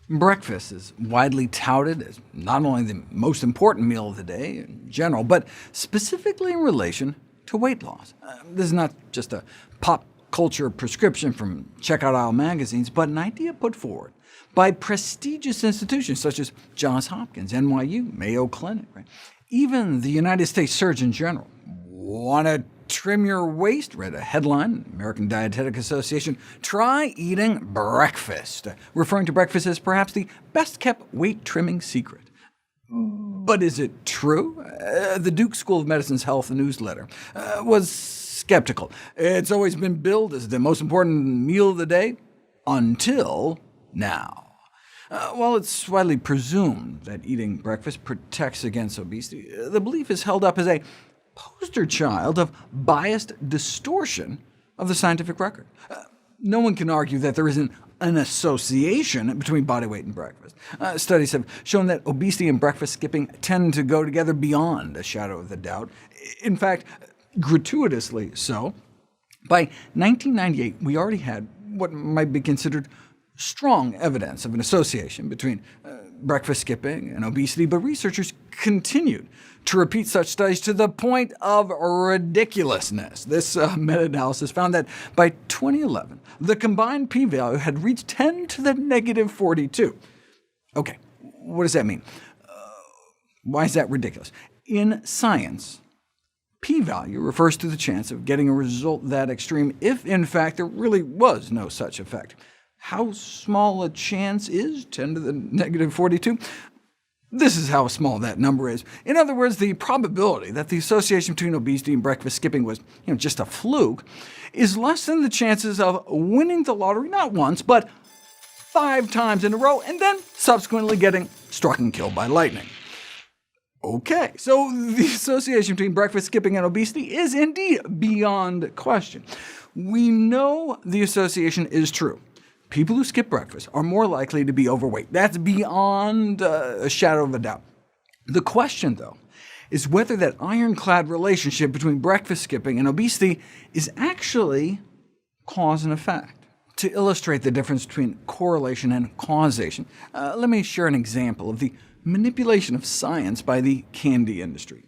Breakfast is widely touted as not only the most important meal of the day in general, but specifically in relation to weight loss. This is not just a pop culture prescription from checkout aisle magazines, but an idea put forward by prestigious institutions such as Johns Hopkins, NYU, Mayo Clinic. Right? Even the United States Surgeon General. Want to trim your waist? Read a headline, American Dietetic Association, try eating breakfast, referring to breakfast as perhaps the best-kept weight-trimming secret. But is it true? The Duke School of Medicine's health newsletter was skeptical. It's always been billed as the most important meal of the day, until now. While it's widely presumed that eating breakfast protects against obesity, the belief is held up as a poster child of biased distortion of the scientific record. No one can argue that there isn't an association between body weight and breakfast. Studies have shown that obesity and breakfast skipping tend to go together beyond a shadow of a doubt. In fact, gratuitously so. By 1998, we already had what might be considered strong evidence of an association between breakfast skipping and obesity, but researchers continued to repeat such studies to the point of ridiculousness. This meta-analysis found that by 2011, the combined p-value had reached 10 to the negative 42. OK, what does that mean? Why is that ridiculous? In science, p-value refers to the chance of getting a result that extreme if, in fact, there really was no such effect. How small a chance is 10 to the negative 42? This is how small that number is. In other words, the probability that the association between obesity and breakfast skipping was just a fluke is less than the chances of winning the lottery not once, but 5 times in a row, and then subsequently getting struck and killed by lightning. OK, so the association between breakfast skipping and obesity is indeed beyond question. We know the association is true. People who skip breakfast are more likely to be overweight. That's beyond a shadow of a doubt. The question, though, is whether that ironclad relationship between breakfast skipping and obesity is actually cause and effect. To illustrate the difference between correlation and causation, let me share an example of the manipulation of science by the candy industry.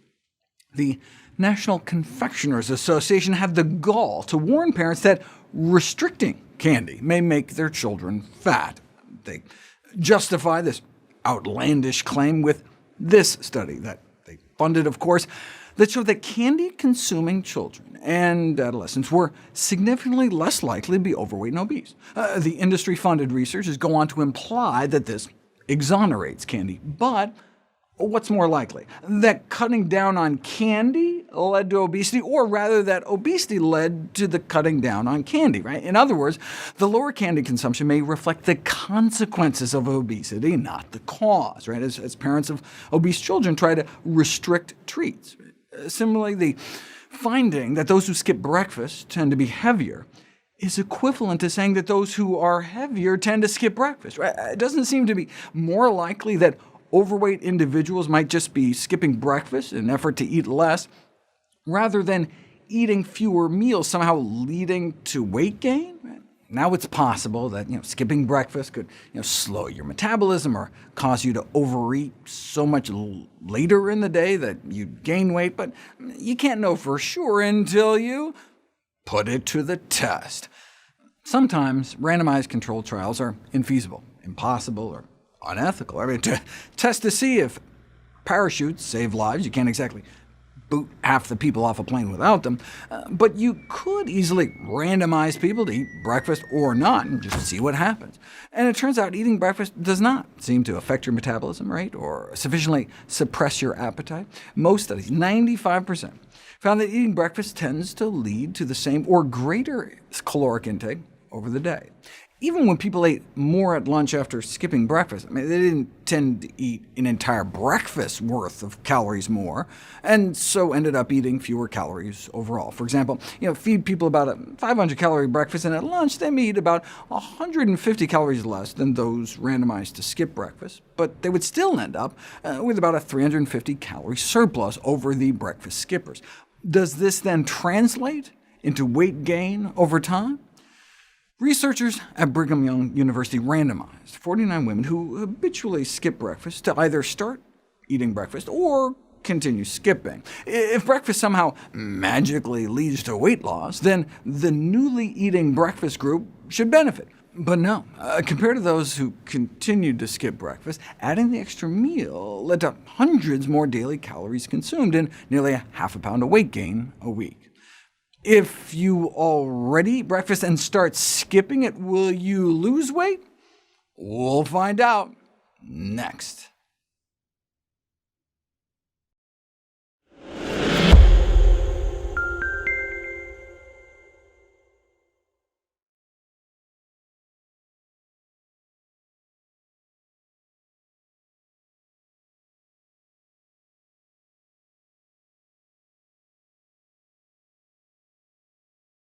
The National Confectioners Association had the gall to warn parents that restricting candy may make their children fat. They justify this outlandish claim with this study that they funded, of course, that showed that candy-consuming children and adolescents were significantly less likely to be overweight and obese. The industry-funded researchers go on to imply that this exonerates candy, but what's more likely? That cutting down on candy led to obesity, or rather that obesity led to the cutting down on candy, right? In other words, the lower candy consumption may reflect the consequences of obesity, not the cause, right? As parents of obese children try to restrict treats. Similarly, the finding that those who skip breakfast tend to be heavier is equivalent to saying that those who are heavier tend to skip breakfast, right? It doesn't seem to be more likely that overweight individuals might just be skipping breakfast in an effort to eat less, rather than eating fewer meals somehow leading to weight gain. Now it's possible that skipping breakfast could slow your metabolism or cause you to overeat so much later in the day that you gain weight, but you can't know for sure until you put it to the test. Sometimes randomized controlled trials are infeasible, impossible, or unethical. I mean, to test to see if parachutes save lives, you can't exactly boot half the people off a plane without them, but you could easily randomize people to eat breakfast or not, and just see what happens. And it turns out eating breakfast does not seem to affect your metabolism rate or sufficiently suppress your appetite. Most studies, 95%, found that eating breakfast tends to lead to the same or greater caloric intake over the day. Even when people ate more at lunch after skipping breakfast, they didn't tend to eat an entire breakfast worth of calories more, and so ended up eating fewer calories overall. For example, feed people about a 500-calorie breakfast, and at lunch they may eat about 150 calories less than those randomized to skip breakfast, but they would still end up with about a 350-calorie surplus over the breakfast skippers. Does this then translate into weight gain over time? Researchers at Brigham Young University randomized 49 women who habitually skip breakfast to either start eating breakfast or continue skipping. If breakfast somehow magically leads to weight loss, then the newly eating breakfast group should benefit. But no, compared to those who continued to skip breakfast, adding the extra meal led to hundreds more daily calories consumed and nearly a half a pound of weight gain a week. If you already eat breakfast and start skipping it, will you lose weight? We'll find out next.